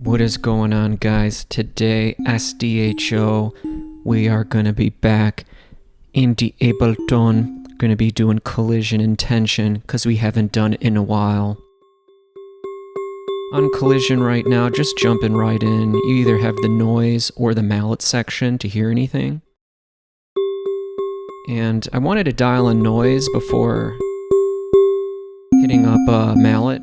What is going on, guys? Today, Sdho, we are going to be back in the Ableton. Going to be doing collision and tension because we haven't done it in a while. On collision right now, just jumping right in. You either have the noise or the mallet section to hear anything. And I wanted to dial in noise before hitting up mallet.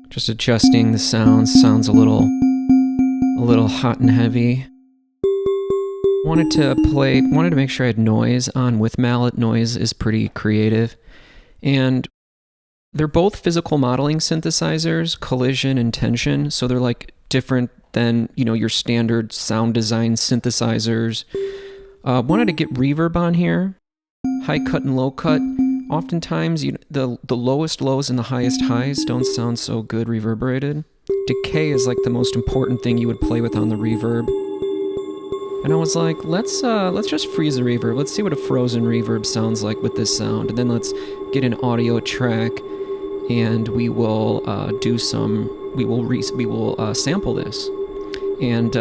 Just adjusting the sounds a little hot and heavy. Wanted to make sure I had noise on with mallet. Noise is pretty creative. And they're both physical modeling synthesizers, collision and tension, so they're like different than, your standard sound design synthesizers. Wanted to get reverb on here, high cut and low cut. Oftentimes, the lowest lows and the highest highs don't sound so good reverberated. Decay is like the most important thing you would play with on the reverb. And I was like, let's just freeze the reverb. Let's see what a frozen reverb sounds like with this sound, and then let's get an audio track, and we will sample this. And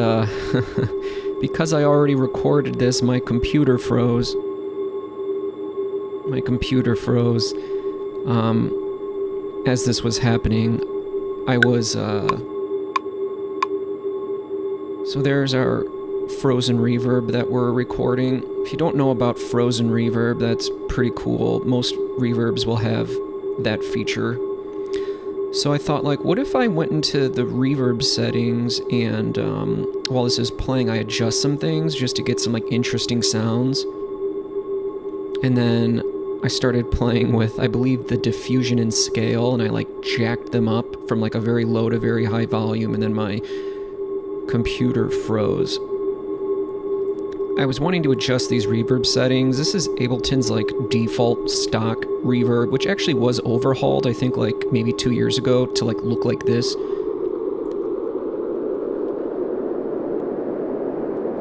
because I already recorded this, my computer froze. As this was happening. I was so there's our frozen reverb that we're recording. If you don't know about frozen reverb, that's pretty cool. Most reverbs will have that feature. So I thought, what if I went into the reverb settings and while this is playing, I adjust some things just to get some interesting sounds. And then I started playing with, I believe, the diffusion and scale, and I jacked them up from a very low to very high volume, and then my computer froze. I was wanting to adjust these reverb settings. This is Ableton's default stock reverb, which actually was overhauled, I think maybe 2 years ago to look like this.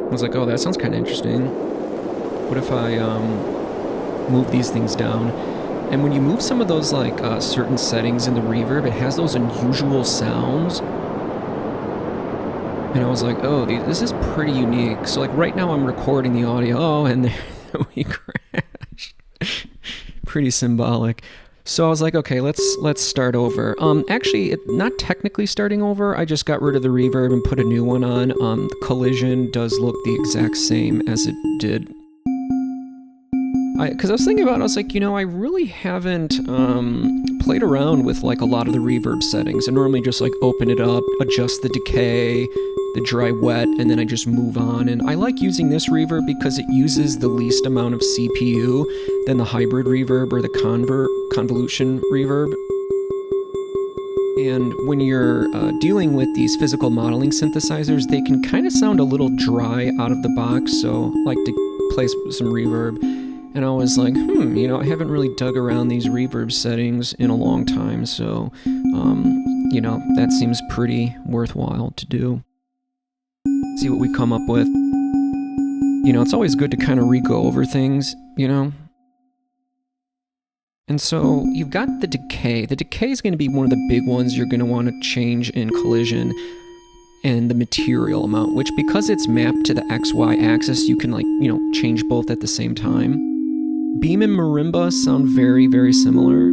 I was like, oh, that sounds kind of interesting. What if I move these things down? And when you move some of those certain settings in the reverb, it has those unusual sounds. And I was like, oh, this is pretty unique. So right now I'm recording the audio. Oh, and there we crashed. Pretty symbolic. So I was like, okay, let's start over. Actually, not technically starting over. I just got rid of the reverb and put a new one on. The collision does look the exact same as it did. Because I was thinking about it, I was like, I really haven't played around with a lot of the reverb settings. I normally just open it up, adjust the decay, the dry wet, and then I just move on. And I like using this reverb because it uses the least amount of CPU than the hybrid reverb or the convolution reverb. And when you're dealing with these physical modeling synthesizers, they can kind of sound a little dry out of the box, so I like to play some reverb. And I was like, I haven't really dug around these reverb settings in a long time, so, that seems pretty worthwhile to do. See what we come up with. It's always good to kind of re-go over things, And so you've got the decay. The decay is going to be one of the big ones you're going to want to change in collision, and the material amount, which because it's mapped to the XY axis, you can change both at the same time. Beam and marimba sound very, very similar.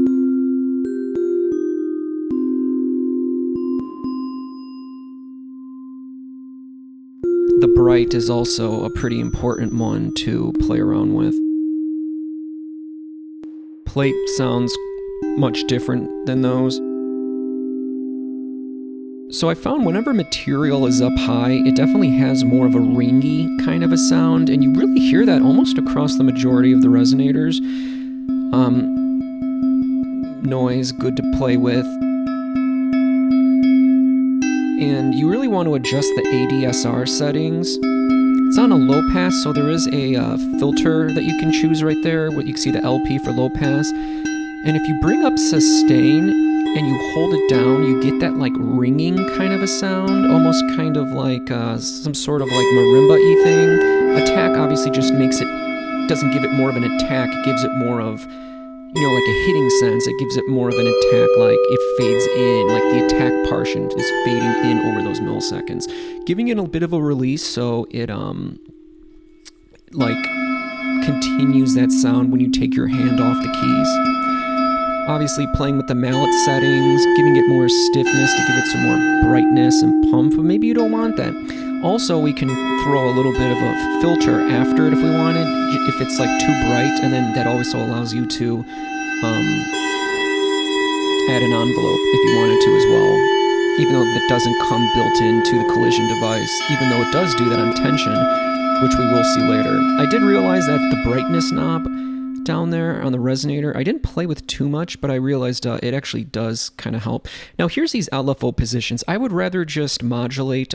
The bright is also a pretty important one to play around with. Plate sounds much different than those. So I found whenever material is up high, it definitely has more of a ringy kind of a sound, and you really hear that almost across the majority of the resonators. Noise, good to play with. And you really want to adjust the ADSR settings. It's on a low pass, so there is a filter that you can choose right there. You can see the LP for low pass. And if you bring up sustain and you hold it down, you get that ringing kind of a sound, almost kind of some sort of marimba-y thing. Attack obviously just doesn't give it more of an attack, it gives it more of like a hitting sense. It gives it more of an attack, like it fades in, like the attack portion is fading in over those milliseconds, giving it a bit of a release so it like continues that sound when you take your hand off the keys. Obviously playing with the mallet settings, giving it more stiffness to give it some more brightness and pump, but maybe you don't want that. Also, we can throw a little bit of a filter after it if we wanted, if it's like too bright, and then that also allows you to add an envelope if you wanted to as well, even though that doesn't come built into the collision device, even though it does do that on tension, which we will see later. I did realize that the brightness knob down there on the resonator, I didn't play with too much, but I realized it actually does kind of help. Now here's these LFO positions. I would rather just modulate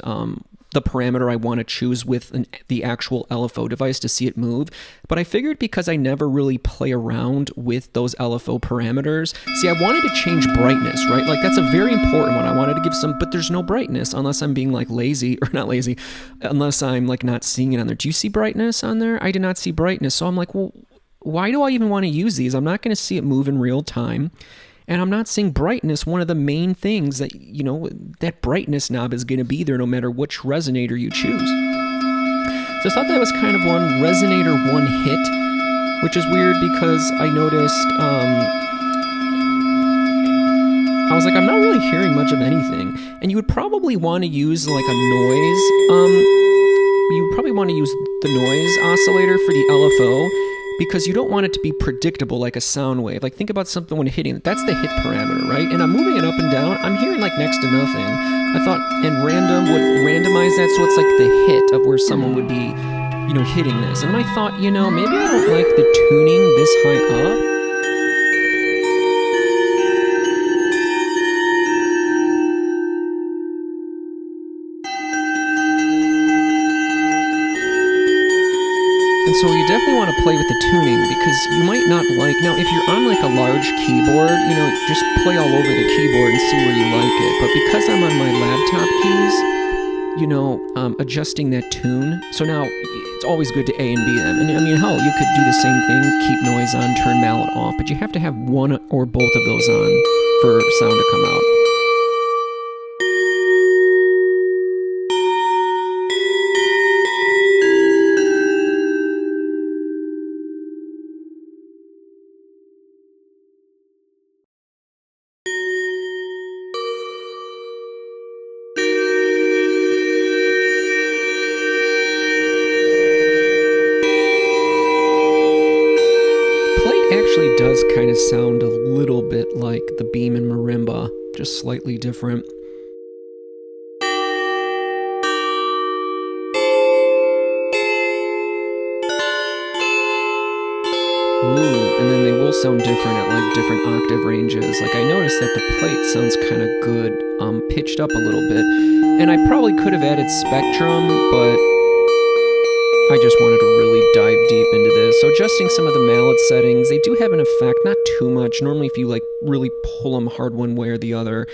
the parameter I want to choose with the actual LFO device to see it move. But I figured because I never really play around with those LFO parameters, see, I wanted to change brightness, right? Like that's a very important one. I wanted to give some, but there's no brightness unless I'm being like lazy, or not lazy, unless I'm like not seeing it on there. Do you see brightness on there? I did not see brightness. So I'm like, well, why do I even want to use these? I'm not going to see it move in real time. And I'm not seeing brightness, one of the main things that, that brightness knob is going to be there no matter which resonator you choose. So I thought that was kind of one resonator, one hit, which is weird because I noticed, I was like, I'm not really hearing much of anything. And you would probably want to use like a noise, you would probably want to use the noise oscillator for the LFO, because you don't want it to be predictable like a sound wave. Like think about something when hitting, that's the hit parameter, right? And I'm moving it up and down, I'm hearing like next to nothing. I thought, and random would randomize that so it's like the hit of where someone would be, hitting this. And I thought, maybe I don't like the tuning this high up. And so you definitely want to play with the tuning because you might not like, now if you're on like a large keyboard, just play all over the keyboard and see where you like it. But because I'm on my laptop keys, adjusting that tune. So now it's always good to A and B them. And I mean, hell, you could do the same thing, keep noise on, turn mallet off, but you have to have one or both of those on for sound to come out. Actually does kind of sound a little bit like the beam in marimba, just slightly different. Ooh, and then they will sound different at like different octave ranges. Like I noticed that the plate sounds kind of good, pitched up a little bit. And I probably could have added spectrum, but I just wanted to really dive deep into this. So adjusting some of the mallet settings, they do have an effect, not too much. Normally if you like really pull them hard one way or the other.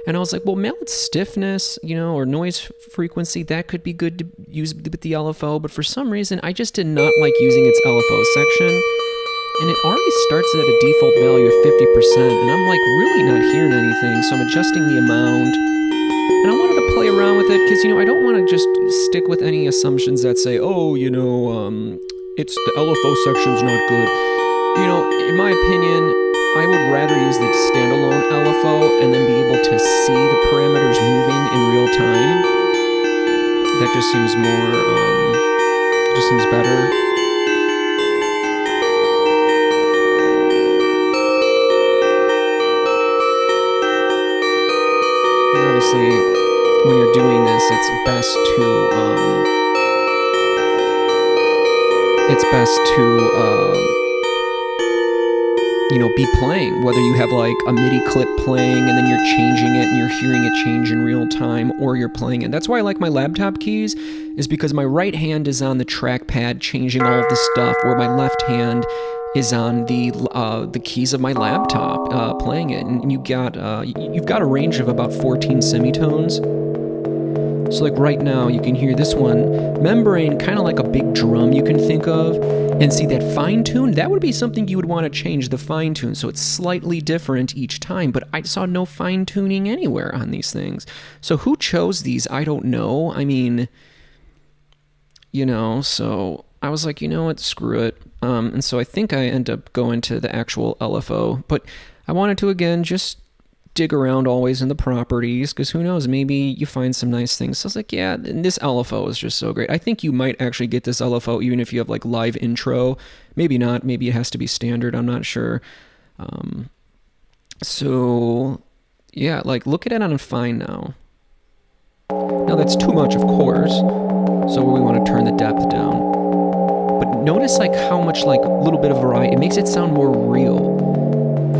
And I was like, well, mallet stiffness, or noise frequency, that could be good to use with the LFO. But for some reason, I just did not like using its LFO section. And it already starts at a default value of 50%. And I'm like really not hearing anything. So I'm adjusting the amount. And I wanted to play around with it because, I don't want to just stick with any assumptions that say, oh, it's the LFO section's not good. In my opinion, I would rather use the standalone LFO and then be able to see the parameters moving in real time. That just seems better. Obviously, when you're doing this, it's best to be playing, whether you have like a MIDI clip playing and then you're changing it and you're hearing it change in real time, or you're playing it. That's why I like my laptop keys, is because my right hand is on the trackpad changing all of the stuff, where my left hand is on the keys of my laptop playing it. And you've got a range of about 14 semitones, So like right now you can hear this one, membrane, kind of like a big drum you can think of. And see that fine tune, that would be something you would want to change, the fine tune, so it's slightly different each time, but I saw no fine tuning anywhere on these things. So who chose these? I don't know. I mean, you know, so I was like, you know what, screw it. And so I think I end up going to the actual LFO, but I wanted to, again, just dig around always in the properties, because who knows, maybe you find some nice things. So I was like, yeah, and this LFO is just so great. I think you might actually get this LFO even if you have like live intro. Maybe not. Maybe it has to be standard. I'm not sure. So yeah, like look at it on fine now. Now that's too much, of course. So we want to turn the depth down. But notice like how much like a little bit of variety. It makes it sound more real.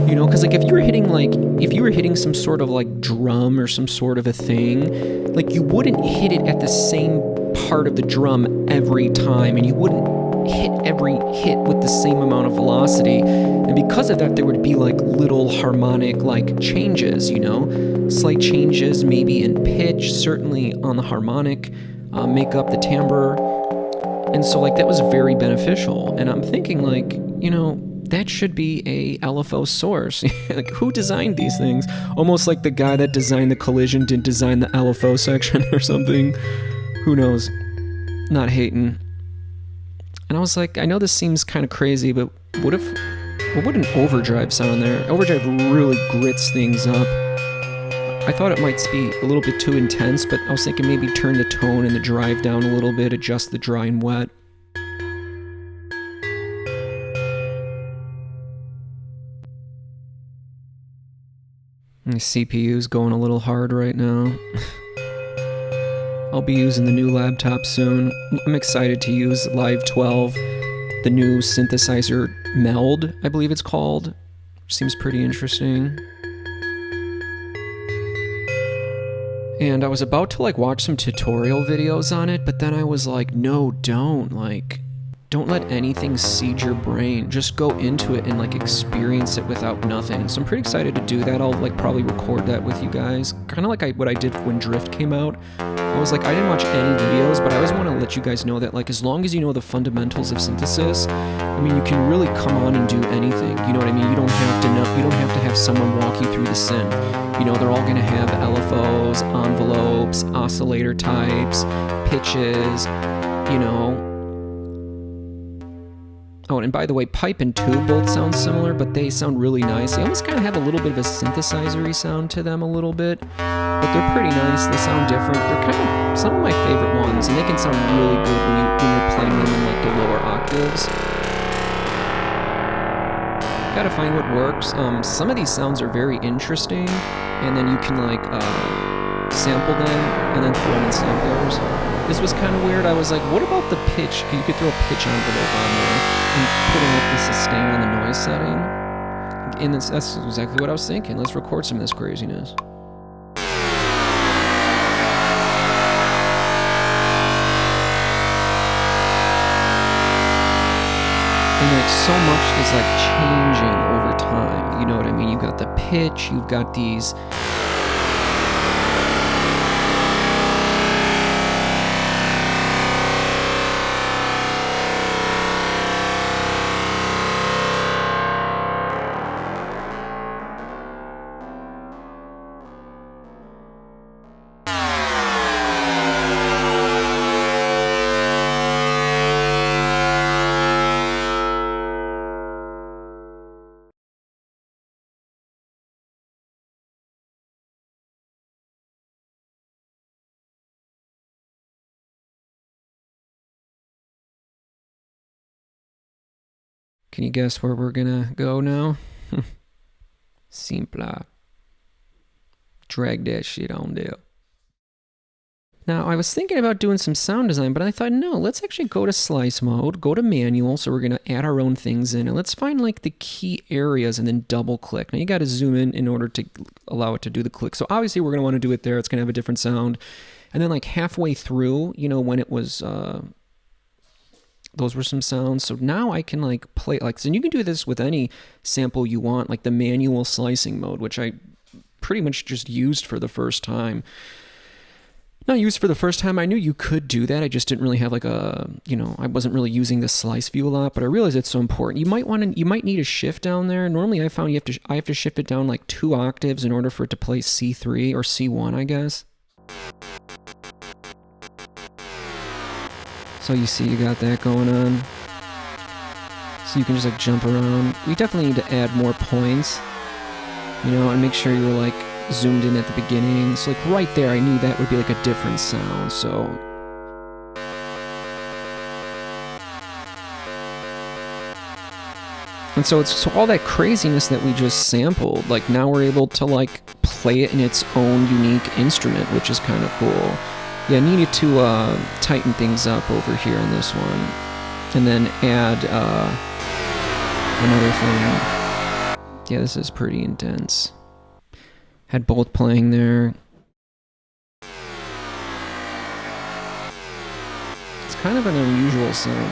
You know, because like if you were hitting some sort of like drum or some sort of a thing, like you wouldn't hit it at the same part of the drum every time, and you wouldn't hit every hit with the same amount of velocity. And because of that, there would be like little harmonic like changes, you know, slight changes maybe in pitch, certainly on the harmonic, make up the timbre. And so like that was very beneficial. And I'm thinking like, you know, that should be a LFO source. Like, who designed these things? Almost like the guy that designed the collision didn't design the LFO section or something. Who knows? Not hating. And I was like, I know this seems kind of crazy, but what would an overdrive sound there? Overdrive really grits things up. I thought it might be a little bit too intense, but I was thinking maybe turn the tone and the drive down a little bit, adjust the dry and wet. My CPU's going a little hard right now. I'll be using the new laptop soon. I'm excited to use Live 12, the new synthesizer Meld, I believe it's called. Seems pretty interesting. And I was about to like watch some tutorial videos on it, but then I was like, no, don't. Like, don't let anything seed your brain. Just go into it and like experience it without nothing. So I'm pretty excited to do that. I'll like probably record that with you guys. Kind of like what I did when Drift came out. I was like, I didn't watch any videos, but I always want to let you guys know that like as long as you know the fundamentals of synthesis, I mean, you can really come on and do anything. You know what I mean? You don't have to have someone walk you through the synth. You know, they're all going to have LFOs, envelopes, oscillator types, pitches, you know. Oh, and by the way, pipe and tube both sound similar, but they sound really nice. They almost kind of have a little bit of a synthesizer-y sound to them a little bit, but they're pretty nice. They sound different. They're kind of some of my favorite ones, and they can sound really good when you're playing them in like the lower octaves. Gotta find what works. Some of these sounds are very interesting, and then you can like sample them and then throw them in samplers. This was kind of weird. I was like, what about the pitch? You could throw a pitch envelope on there and putting up the sustain on the noise setting. And that's exactly what I was thinking. Let's record some of this craziness. And like so much is like changing over time. You know what I mean? You've got the pitch, you've got these Can you guess where we're gonna go now? Simple. Drag that shit on there. Now, I was thinking about doing some sound design, but I thought, no, let's actually go to slice mode, go to manual, so we're gonna add our own things in, and let's find like the key areas and then double click. Now you gotta zoom in order to allow it to do the click. So obviously we're gonna wanna do it there, it's gonna have a different sound. And then like halfway through, you know, when it was, those were some sounds. So now I can like play like, and you can do this with any sample you want, like the manual slicing mode, which I pretty much just used for the first time. not used for the first time. I knew you could do that. I just didn't really have like a, I wasn't really using the slice view a lot, but I realized it's so important. You might need a shift down there. Normally I found I have to shift it down like 2 octaves in order for it to play C3 or C1, I guess. So you see you got that going on. So you can just like jump around. We definitely need to add more points, and make sure you're like zoomed in at the beginning. So like right there, I knew that would be like a different sound. So so all that craziness that we just sampled, like now we're able to like play it in its own unique instrument, which is kind of cool. Yeah, I needed to tighten things up over here on this one, and then add another thing. Yeah, this is pretty intense. Had both playing there. It's kind of an unusual sound.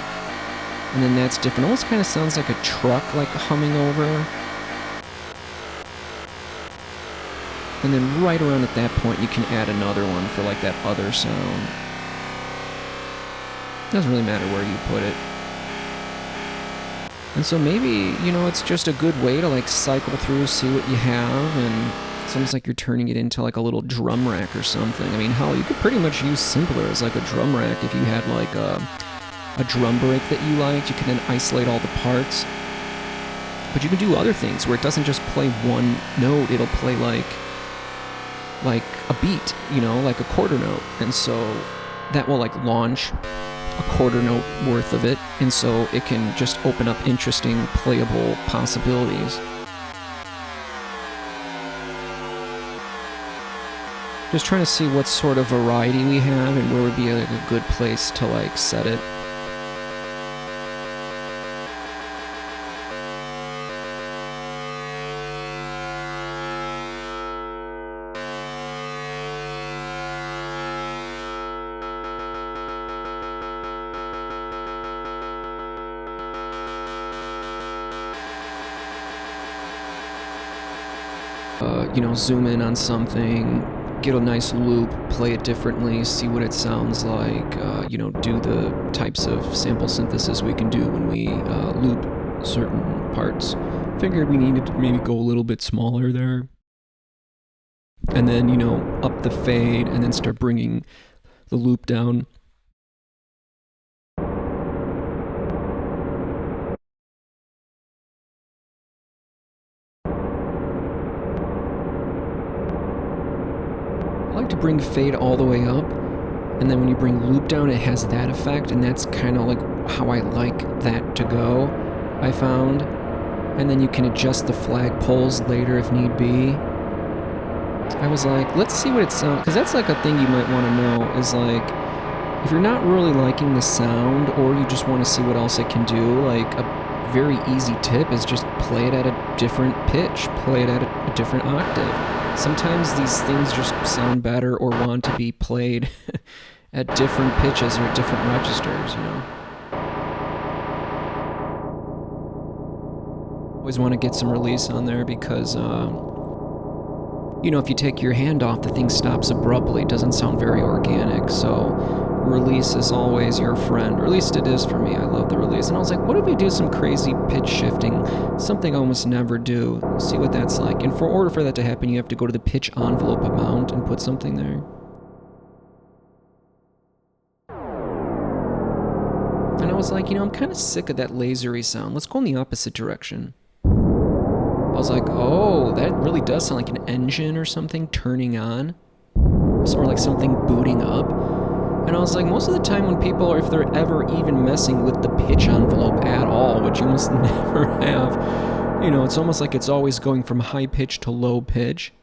And then that's different. Almost kind of sounds like a truck like humming over. And then right around at that point you can add another one for like that other sound. Doesn't really matter where you put it. And so maybe, it's just a good way to like cycle through, see what you have, and it's almost like you're turning it into like a little drum rack or something. I mean, hell, you could pretty much use Simpler as like a drum rack if you had like a drum break that you liked. You can then isolate all the parts. But you can do other things where it doesn't just play one note, it'll play like a beat, like a quarter note. And so that will like launch a quarter note worth of it, and so it can just open up interesting playable possibilities. Just trying to see what sort of variety we have and where would be like a good place to like set it. Zoom in on something, get a nice loop, play it differently, see what it sounds like, do the types of sample synthesis we can do when we loop certain parts. Figured we needed to maybe go a little bit smaller there. And then, up the fade and then start bringing the loop down. I like to bring fade all the way up, and then when you bring loop down, it has that effect, and that's kind of like how I like that to go, I found. And then you can adjust the flagpoles later if need be. I was like, let's see what it sounds, because that's like a thing you might want to know, is like, if you're not really liking the sound, or you just want to see what else it can do, like a very easy tip is just play it at a different pitch, play it at a different octave. Sometimes these things just sound better or want to be played at different pitches or at different registers, Always want to get some release on there because, if you take your hand off, the thing stops abruptly. It doesn't sound very organic, so release is always your friend, or at least it is for me. I love the release. And I was like, what if we do some crazy pitch shifting, something I almost never do, see what that's like. And for order for that to happen, you have to go to the pitch envelope amount and put something there. And I was like, I'm kind of sick of that lasery sound. Let's go in the opposite direction. I was like, oh, that really does sound like an engine or something turning on. Or like something booting up. And I was like, most of the time when people are, if they're ever even messing with the pitch envelope at all, which you must never have, it's almost like it's always going from high pitch to low pitch.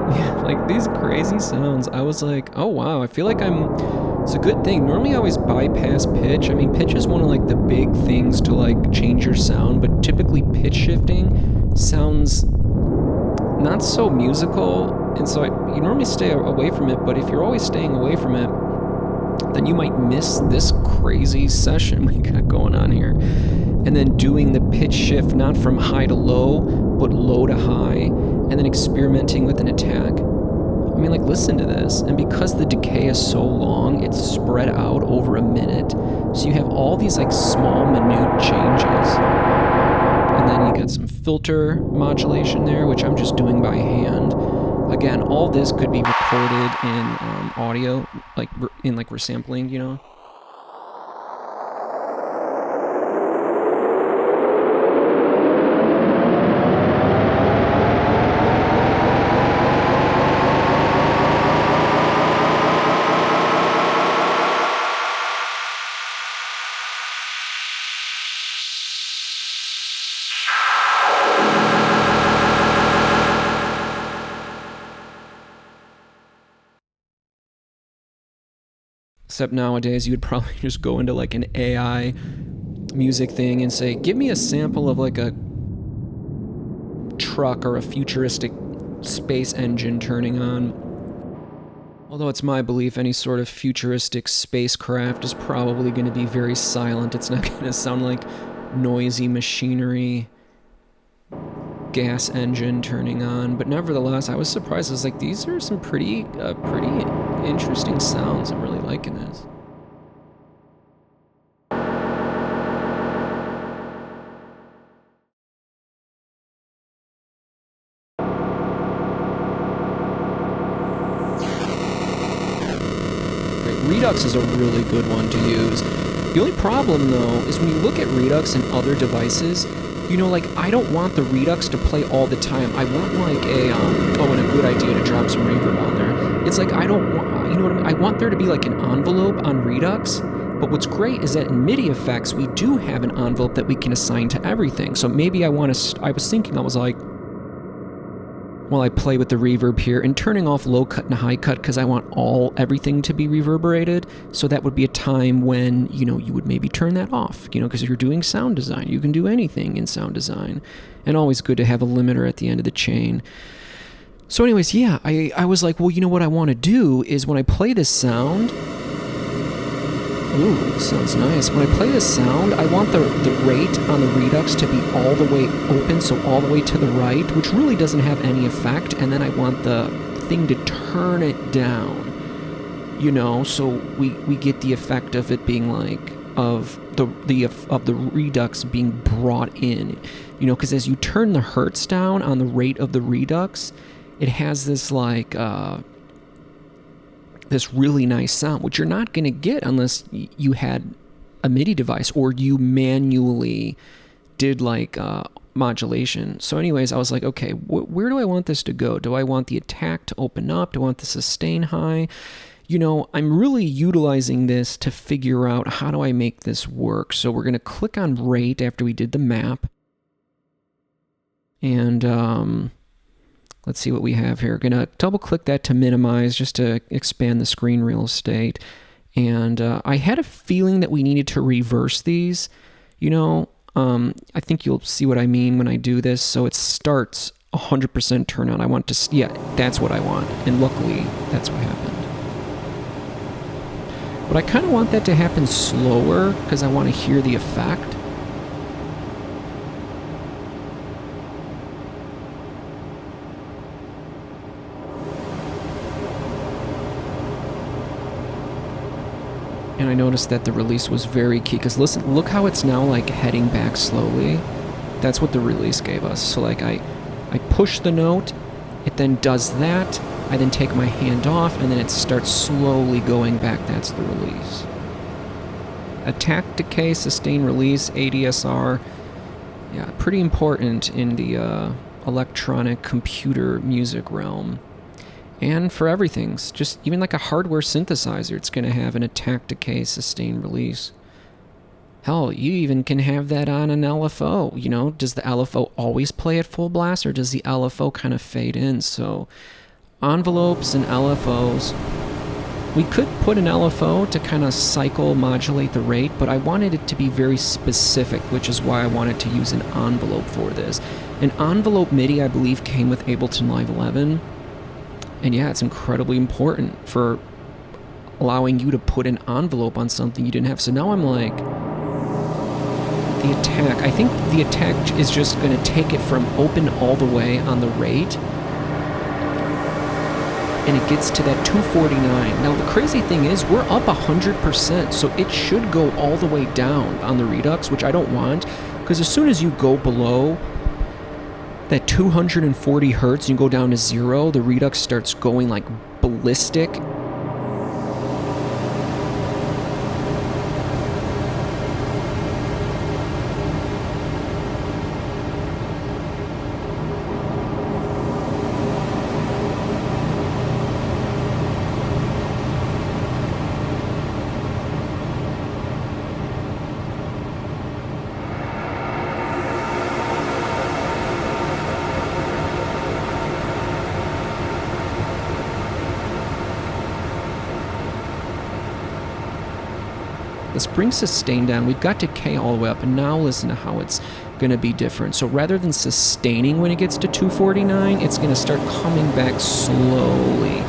Yeah, like these crazy sounds. I was like, oh wow, I feel like it's a good thing. Normally I always bypass pitch. I mean, pitch is one of like the big things to like change your sound, but typically pitch shifting sounds not so musical. And so you normally stay away from it, but if you're always staying away from it, then you might miss this crazy session we got going on here. And then doing the pitch shift not from high to low, but low to high, and then experimenting with an attack I mean, like, listen to this. And because the decay is so long, it's spread out over a minute. So you have all these, like, small, minute changes. And then you get some filter modulation there, which I'm just doing by hand. Again, all this could be recorded in audio, like, in, like, resampling, you know? Except nowadays, you would probably just go into like an AI music thing and say, give me a sample of like a truck or a futuristic space engine turning on. Although it's my belief any sort of futuristic spacecraft is probably going to be very silent. It's not going to sound like noisy machinery, gas engine turning on. But nevertheless, I was surprised. I was like, these are some pretty interesting sounds. I'm really liking this. Redux is a really good one to use. The only problem, though, is when you look at Redux and other devices, you know, like, I don't want the Redux to play all the time. I want, like, and a good idea to drop some reverb on there. It's like, I don't want, you know what I mean? I want there to be, like, an envelope on Redux, but what's great is that in MIDI effects, we do have an envelope that we can assign to everything. So maybe I was like, while I play with the reverb here and turning off low cut and high cut because I want everything to be reverberated. So that would be a time when, you know, you would maybe turn that off, you know, because you're doing sound design. You can do anything in sound design. And always good to have a limiter at the end of the chain. So anyways, yeah, I was like, well, you know what I want to do is when I play this sound... Ooh, sounds nice. When I play this sound, I want the rate on the Redux to be all the way open, so all the way to the right, which really doesn't have any effect, and then I want the thing to turn it down, you know, so we get the effect of it being like, of the Redux being brought in, you know, because as you turn the hertz down on the rate of the Redux, it has this like, this really nice sound, which you're not going to get unless you had a MIDI device or you manually did like modulation. So anyways, I was like, okay, where do I want this to go? Do I want the attack to open up? Do I want the sustain high? You know, I'm really utilizing this to figure out how do I make this work. So we're going to click on rate after we did the map. And let's see what we have here. Gonna double click that to minimize just to expand the screen real estate. And I had a feeling that we needed to reverse these. You know, I think you'll see what I mean when I do this. So it starts 100% turn on. I want to, yeah, that's what I want. And luckily, that's what happened. But I kind of want that to happen slower because I want to hear the effect. And I noticed that the release was very key, because listen, look how it's now like heading back slowly. That's what the release gave us. So like I push the note, it then does that, I then take my hand off, and then it starts slowly going back. That's the release. Attack, decay, sustain, release, ADSR. Yeah, pretty important in the electronic computer music realm. And for everything, just even like a hardware synthesizer, it's going to have an attack, decay, sustain, release. Hell, you even can have that on an LFO. You know, does the LFO always play at full blast, or does the LFO kind of fade in? So envelopes and LFOs. We could put an LFO to kind of cycle modulate the rate, but I wanted it to be very specific, which is why I wanted to use an envelope for this. An envelope MIDI, I believe, came with Ableton Live 11. And yeah, it's incredibly important for allowing you to put an envelope on something you didn't have. So now I'm like, the attack. I think the attack is just going to take it from open all the way on the rate and it gets to that 249. Now the crazy thing is we're up 100%, so it should go all the way down on the Redux, which I don't want, because as soon as you go below that 240 hertz, you go down to 0, the Redux starts going like ballistic. Let's bring sustain down. We've got decay all the way up, and now listen to how it's going to be different. So rather than sustaining when it gets to 249, it's going to start coming back slowly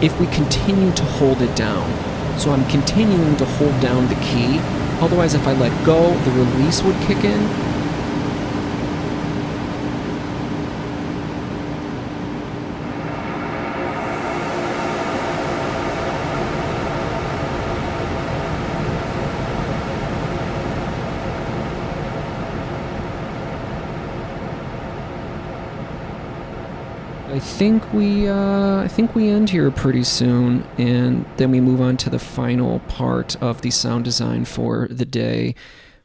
if we continue to hold it down. So I'm continuing to hold down the key. Otherwise, if I let go, the release would kick in. I think we end here pretty soon, and then we move on to the final part of the sound design for the day,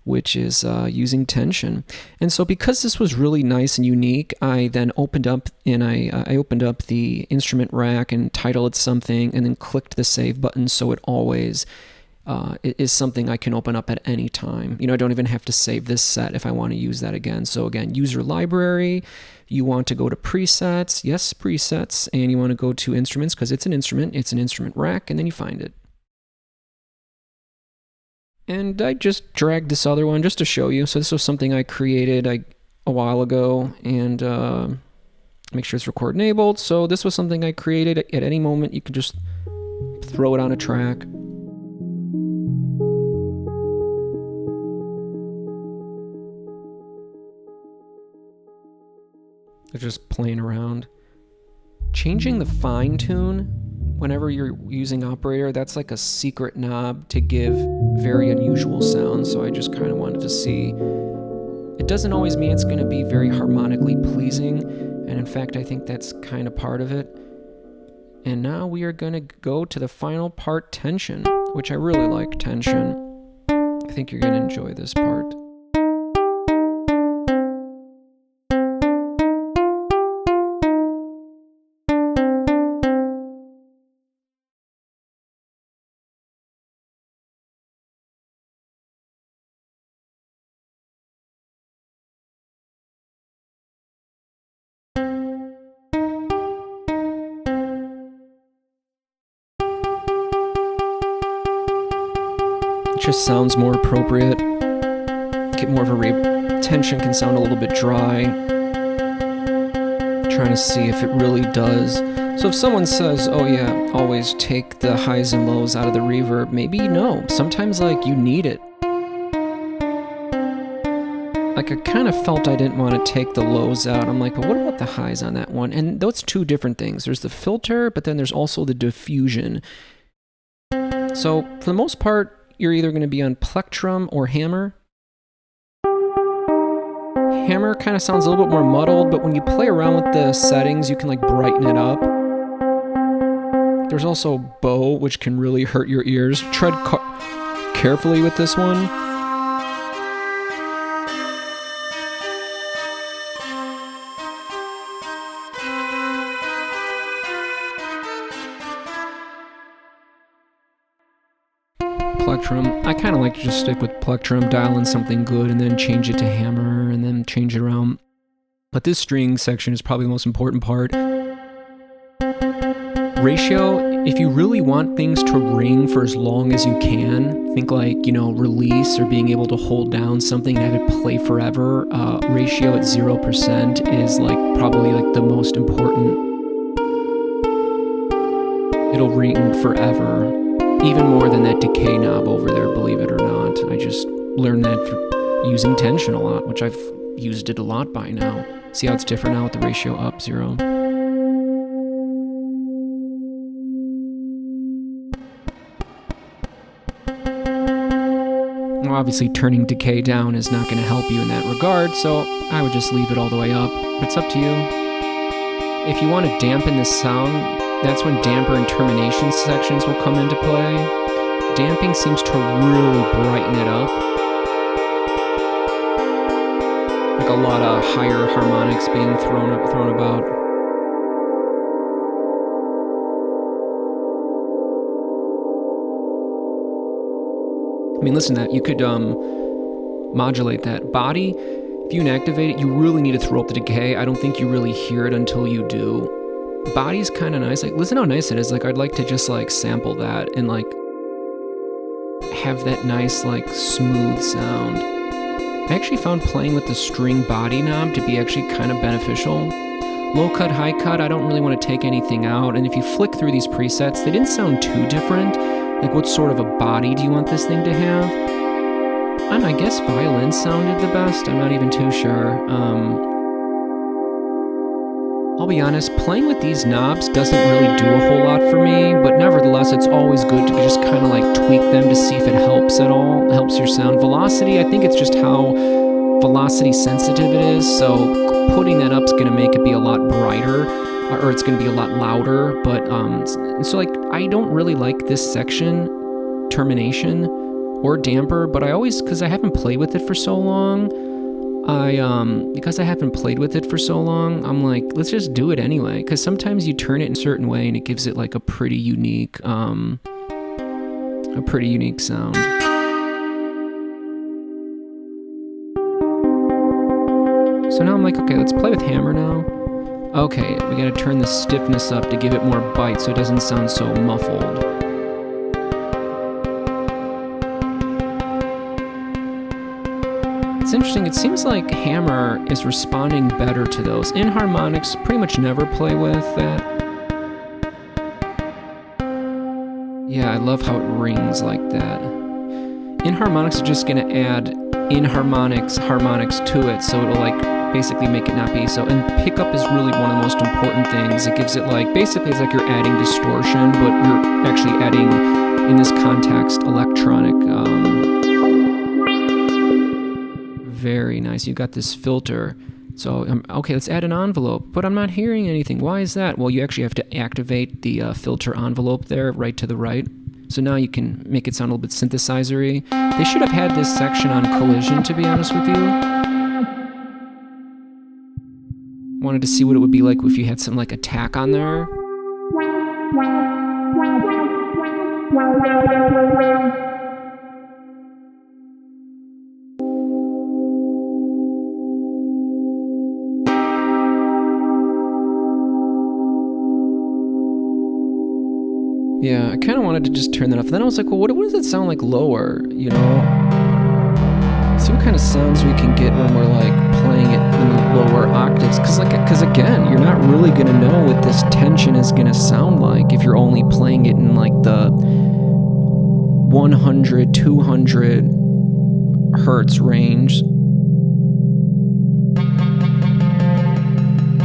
which is using tension. And so because this was really nice and unique, I then opened up and I opened up the instrument rack and titled it something, and then clicked the save button so it always it is something I can open up at any time. You know, I don't even have to save this set if I want to use that again. So again, user library, you want to go to presets, yes, presets, and you want to go to instruments because it's an instrument rack, and then you find it. And I just dragged this other one just to show you. So this was something I created a while ago, and make sure it's record enabled. So this was something I created. At any moment, you can just throw it on a track. They're just playing around. Changing the fine tune whenever you're using operator, that's like a secret knob to give very unusual sounds. So I just kind of wanted to see. It doesn't always mean it's going to be very harmonically pleasing. And in fact, I think that's kind of part of it. And now we are going to go to the final part, tension, which I really like tension. I think you're going to enjoy this part. It just sounds more appropriate. Get more of a tension can sound a little bit dry. Trying to see if it really does. So if someone says, oh yeah, always take the highs and lows out of the reverb, maybe no. Sometimes like you need it. Like I kind of felt I didn't want to take the lows out. I'm like, but what about the highs on that one? And those two different things. There's the filter, but then there's also the diffusion. So for the most part, you're either going to be on plectrum or hammer. Hammer kind of sounds a little bit more muddled, but when you play around with the settings, you can like brighten it up. There's also bow, which can really hurt your ears. Tread carefully with this one. Plectrum. I kind of like to just stick with plectrum, dial in something good, and then change it to hammer, and then change it around. But this string section is probably the most important part. Ratio, if you really want things to ring for as long as you can, think like, you know, release or being able to hold down something and have it play forever, ratio at 0% is like probably like the most important. It'll ring forever. Even more than that decay knob over there, believe it or not. I just learned that for using tension a lot, which I've used it a lot by now. See how it's different now with the ratio up 0? obviously turning decay down is not going to help you in that regard, so I would just leave it all the way up. It's up to you. If you want to dampen the sound, that's when damper and termination sections will come into play. Damping seems to really brighten it up. Like a lot of higher harmonics being thrown about. I mean, listen to that. You could modulate that. Body, if you inactivate it, you really need to throw up the decay. I don't think you really hear it until you do. Body's kind of nice. Like, listen how nice it is. Like, I'd like to just like sample that and like have that nice like smooth sound. I actually found playing with the string body knob to be actually kind of beneficial. Low cut, high cut, I don't really want to take anything out. And if you flick through these presets, they didn't sound too different. Like, what sort of a body do you want this thing to have? I don't know, I guess violin sounded the best. I'm not even too sure. I'll be honest, playing with these knobs doesn't really do a whole lot for me, but nevertheless, it's always good to just kind of like tweak them to see if it helps at all, helps your sound. Velocity, I think it's just how velocity sensitive it is, so putting that up is going to make it be a lot brighter, or it's going to be a lot louder, but so like, I don't really like this section, termination, or damper, but I always, because I haven't played with it for so long, I'm like, let's just do it anyway, because sometimes you turn it in a certain way and it gives it like a pretty unique sound. So now I'm like, okay, let's play with hammer now. Okay, we gotta turn the stiffness up to give it more bite so it doesn't sound so muffled. It's interesting, it seems like hammer is responding better to those. In harmonics, pretty much never play with that. Yeah, I love how it rings like that. In harmonics, it's just gonna add in harmonics to it, so it'll like basically make it not be so. And pickup is really one of the most important things. It gives it like, basically it's like you're adding distortion, but you're actually adding, in this context, electronic. Very nice. You got this filter. So, okay, let's add an envelope, but I'm not hearing anything. Why is that? Well, you actually have to activate the filter envelope there, right to the right. So now you can make it sound a little bit synthesizer-y. They should have had this section on collision, to be honest with you. Wanted to see what it would be like if you had some like attack on there. Yeah, I kind of wanted to just turn that off. Then I was like, well, what does it sound like lower, you know? See what kind of sounds we can get when we're like playing it in the lower octaves. Because again, you're not really going to know what this tension is going to sound like if you're only playing it in like the 100, 200 hertz range.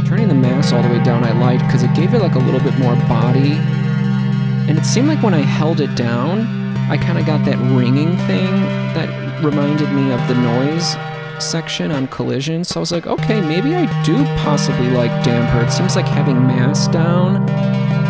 Turning the mass all the way down I liked because it gave it like a little bit more body. And it seemed like when I held it down, I kind of got that ringing thing that reminded me of the noise section on collision. So I was like, okay, maybe I do possibly like damper. It seems like having mass down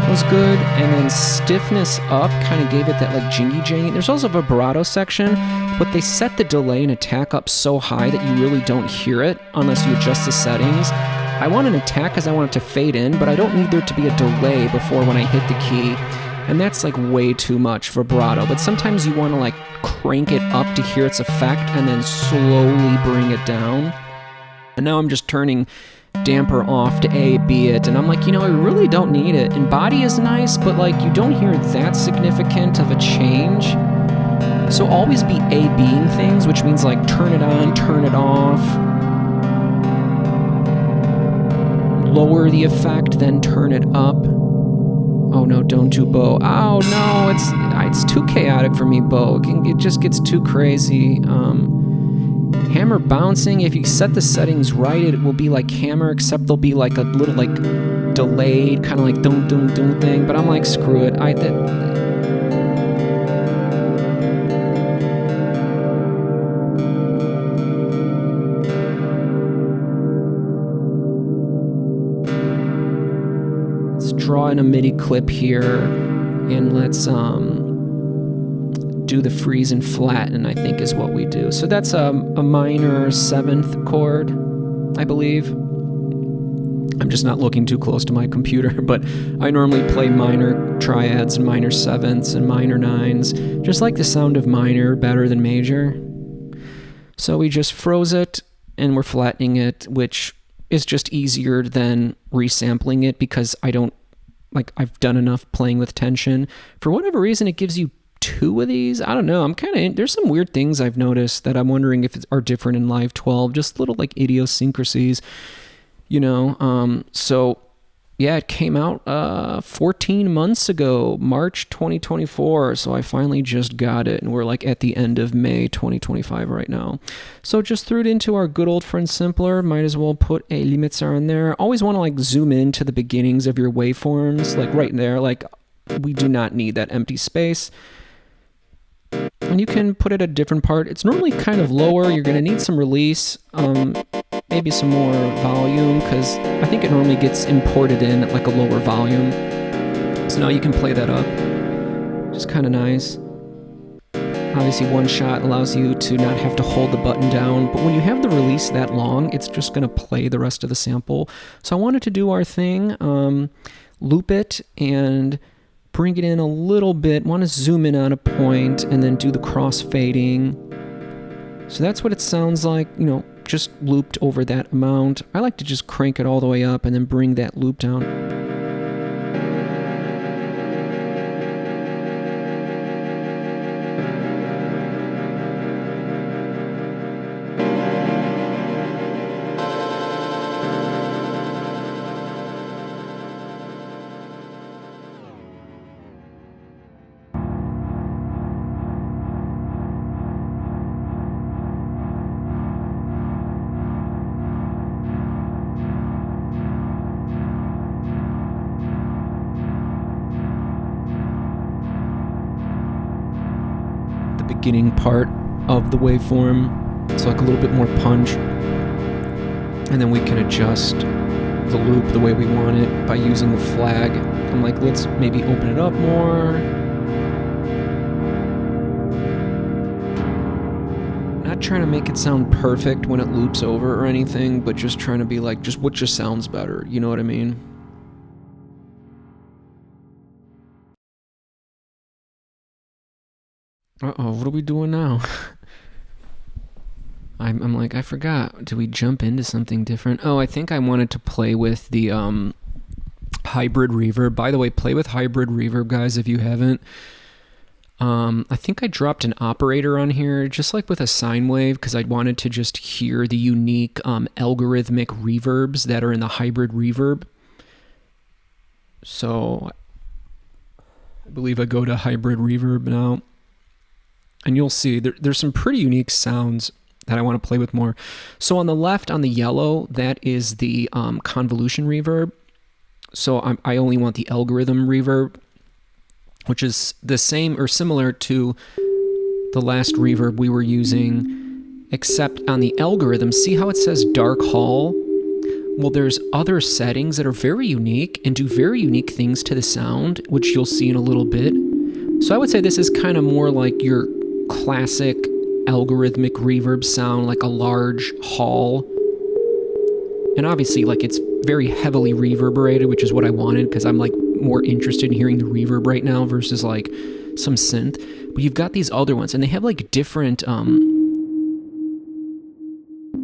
was good, and then stiffness up kind of gave it that like jingy. There's also a vibrato section, but they set the delay and attack up so high that you really don't hear it unless you adjust the settings. I want an attack because I want it to fade in, but I don't need there to be a delay before when I hit the key. And that's like way too much vibrato, but sometimes you want to like crank it up to hear its effect and then slowly bring it down. And now I'm just turning damper off to A, B it, and I'm like, you know, I really don't need it. And body is nice, but like you don't hear that significant of a change. So always be A-Bing things, which means like turn it on, turn it off. Lower the effect, then turn it up. Oh no, don't do bow. Oh no, it's too chaotic for me, bow. It just gets too crazy. Hammer bouncing, if you set the settings right, it will be like hammer, except there'll be like a little like delayed, kind of like dum dum dum thing, but I'm like, screw it. Let's draw in a MIDI clip here, and let's do the freeze and flatten, I think is what we do. So that's a minor 7th chord, I believe. I'm just not looking too close to my computer, but I normally play minor triads and minor 7ths and minor 9s. Just like the sound of minor better than major. So we just froze it and we're flattening it, which is just easier than resampling it because I've done enough playing with tension. For whatever reason, it gives you 2 of these. I don't know. There's some weird things I've noticed that I'm wondering if are different in Live 12, just little like idiosyncrasies. So yeah, it came out 14 months ago, March 2024. So I finally just got it, and we're like at the end of May 2025 right now. So just threw it into our good old friend Simpler. Might as well put a limiter on there. Always want to like zoom in to the beginnings of your waveforms, like right there. Like we do not need that empty space. And you can put it at a different part. It's normally kind of lower. You're going to need some release, maybe some more volume, because I think it normally gets imported in at like a lower volume. So now you can play that up. Just kind of nice. Obviously, one shot allows you to not have to hold the button down, but when you have the release that long, it's just going to play the rest of the sample. So I wanted to do our thing, loop it, and bring it in a little bit. Want to zoom in on a point and then do the cross-fading. So that's what it sounds like, just looped over that amount. I like to just crank it all the way up and then bring that loop down. Beginning part of the waveform, so like a little bit more punch, and then we can adjust the loop the way we want it by using the flag. I'm like, let's maybe open it up more. Not trying to make it sound perfect when it loops over or anything, but just trying to be like, just what just sounds better, you know what I mean? Uh-oh, what are we doing now? I'm like, I forgot. Did we jump into something different? Oh, I think I wanted to play with the hybrid reverb. By the way, play with hybrid reverb, guys, if you haven't. I think I dropped an operator on here, just like with a sine wave, because I wanted to just hear the unique algorithmic reverbs that are in the hybrid reverb. So I believe I go to hybrid reverb now. And you'll see there's some pretty unique sounds that I want to play with more. So on the left, on the yellow, that is the convolution reverb. So I only want the algorithm reverb, which is the same or similar to the last reverb we were using, except on the algorithm, see how it says dark hall? Well, there's other settings that are very unique and do very unique things to the sound, which you'll see in a little bit. So I would say this is kind of more like your classic algorithmic reverb sound, like a large hall. And obviously, like, it's very heavily reverberated, which is what I wanted, because I'm like more interested in hearing the reverb right now versus like some synth. But you've got these other ones, and they have like different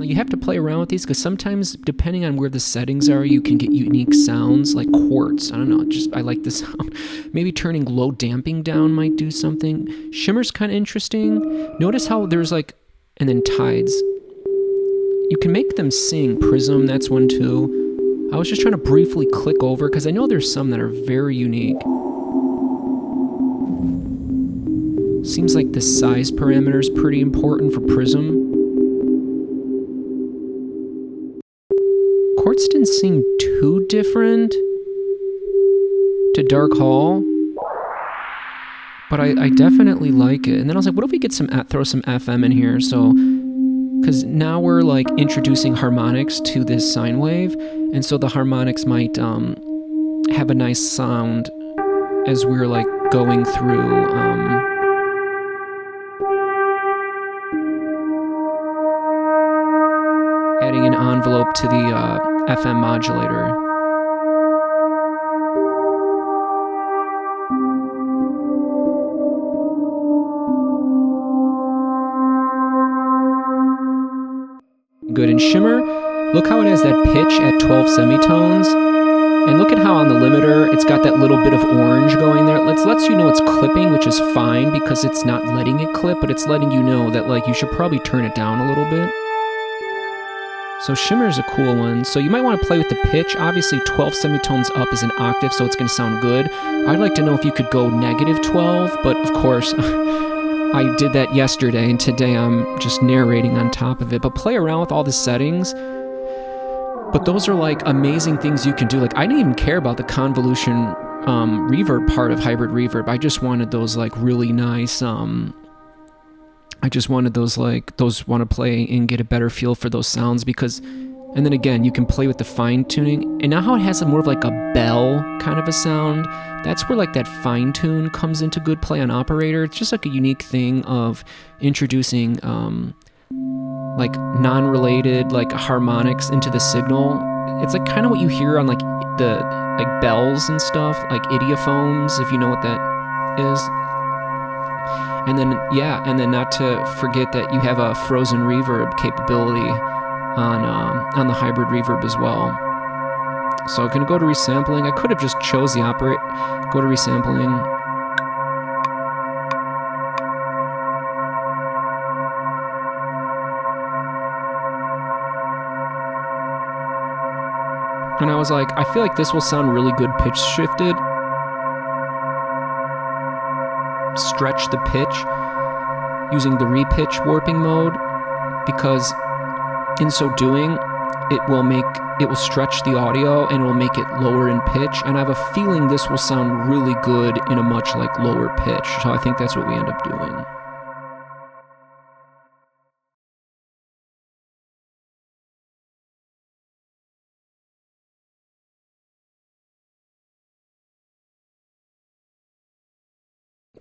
you have to play around with these, because sometimes depending on where the settings are, you can get unique sounds, like quartz. I don't know, I like the sound. Maybe turning low damping down might do something. Shimmer's kind of interesting. Notice how there's like, and then tides. You can make them sing. Prism, that's one too. I was just trying to briefly click over, because I know there's some that are very unique. Seems like the size parameter is pretty important for Prism. Quartz didn't seem too different to Dark Hall, but I definitely like it. And then I was like, what if we get throw some FM in here? So, because now we're like introducing harmonics to this sine wave, and so the harmonics might have a nice sound as we're like going through adding an envelope to the FM modulator. Good. And shimmer, look how it has that pitch at 12 semitones. And look at how on the limiter, it's got that little bit of orange going there. It lets you know it's clipping, which is fine because it's not letting it clip, but it's letting you know that like you should probably turn it down a little bit. So shimmer is a cool one. So you might want to play with the pitch. Obviously 12 semitones up is an octave, so it's going to sound good. I'd like to know if you could go negative 12, but of course, I did that yesterday, and today I'm just narrating on top of it. But play around with all the settings. But those are like amazing things you can do. Like I didn't even care about the convolution reverb part of hybrid reverb. I just wanted those like really nice. I just wanted those want to play and get a better feel for those sounds because. And then again, you can play with the fine tuning. And now how it has more of like a bell kind of a sound, that's where like that fine tune comes into good play on operator. It's just like a unique thing of introducing like non-related like harmonics into the signal. It's like kind of what you hear on like the like bells and stuff, like idiophones, if you know what that is. And then not to forget that you have a frozen reverb capability on the hybrid reverb as well. So I'm gonna go to resampling. I could have just chose the go to resampling. And I was like, I feel like this will sound really good pitch shifted. Stretch the pitch using the repitch warping mode, because in so doing, it will stretch the audio and it will make it lower in pitch. And I have a feeling this will sound really good in a much like lower pitch. So I think that's what we end up doing.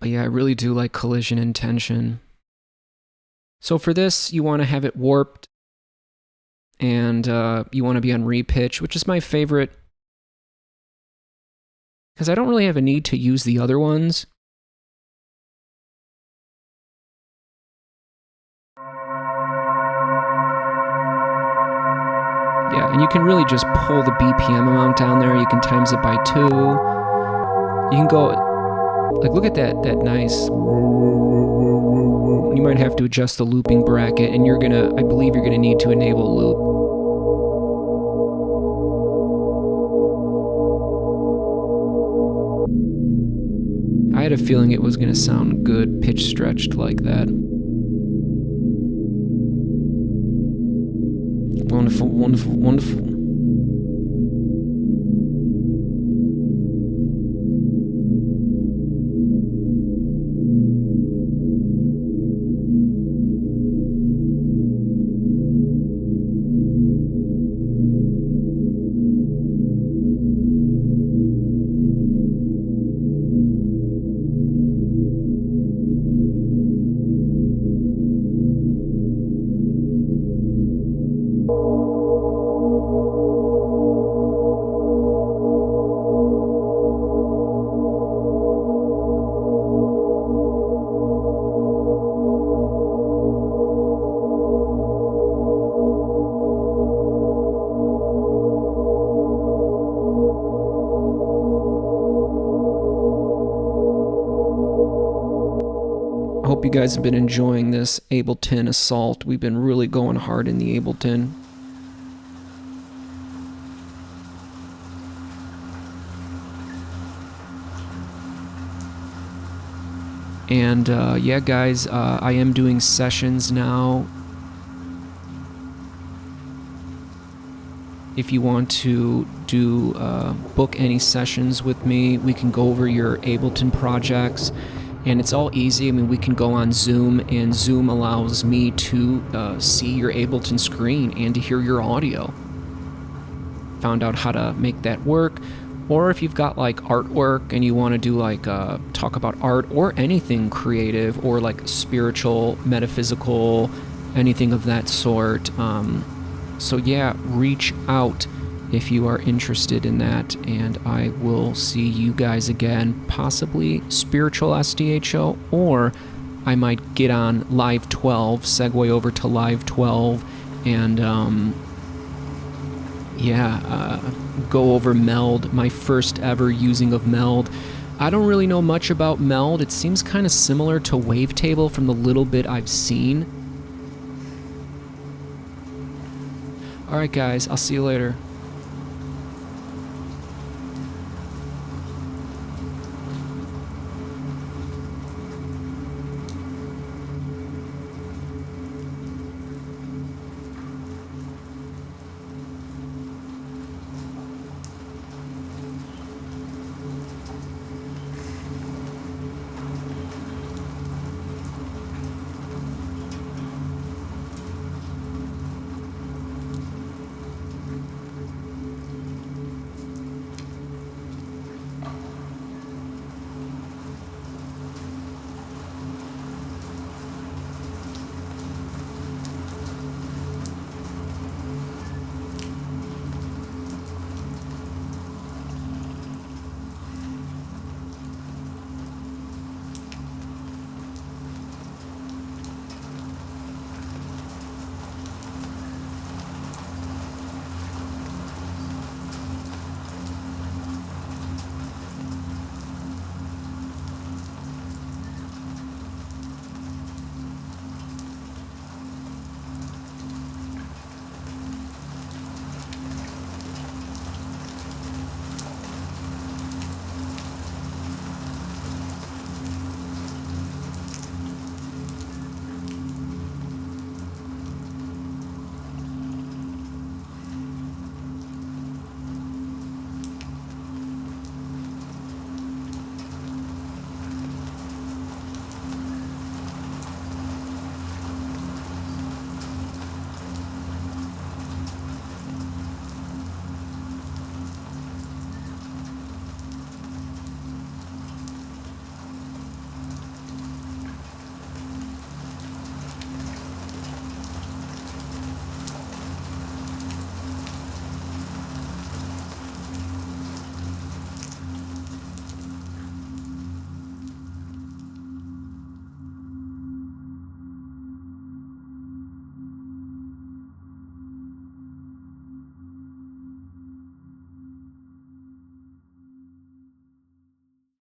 But yeah, I really do like collision and tension. So for this, you want to have it warped, and you want to be on repitch, which is my favorite, because I don't really have a need to use the other ones. Yeah, and you can really just pull the BPM amount down there. You can times it by 2. You can go... Like, look at that nice... You might have to adjust the looping bracket, and I believe you're gonna need to enable loop. I had a feeling it was gonna sound good pitch stretched like that. Wonderful, wonderful, wonderful. Hope you guys have been enjoying this Ableton assault. We've been really going hard in the Ableton. And yeah, guys, I am doing sessions now. If you want to do book any sessions with me, we can go over your Ableton projects. And it's all easy. I mean, we can go on Zoom, and Zoom allows me to see your Ableton screen and to hear your audio. Found out how to make that work. Or if you've got like artwork and you want to do like talk about art or anything creative or like spiritual, metaphysical, anything of that sort. So yeah, reach out if you are interested in that, and I will see you guys again, possibly Spiritual SDHO, or I might get on Live 12, segue over to Live 12, and go over Meld, my first ever using of Meld. I don't really know much about Meld. It seems kind of similar to Wavetable from the little bit I've seen. Alright guys, I'll see you later.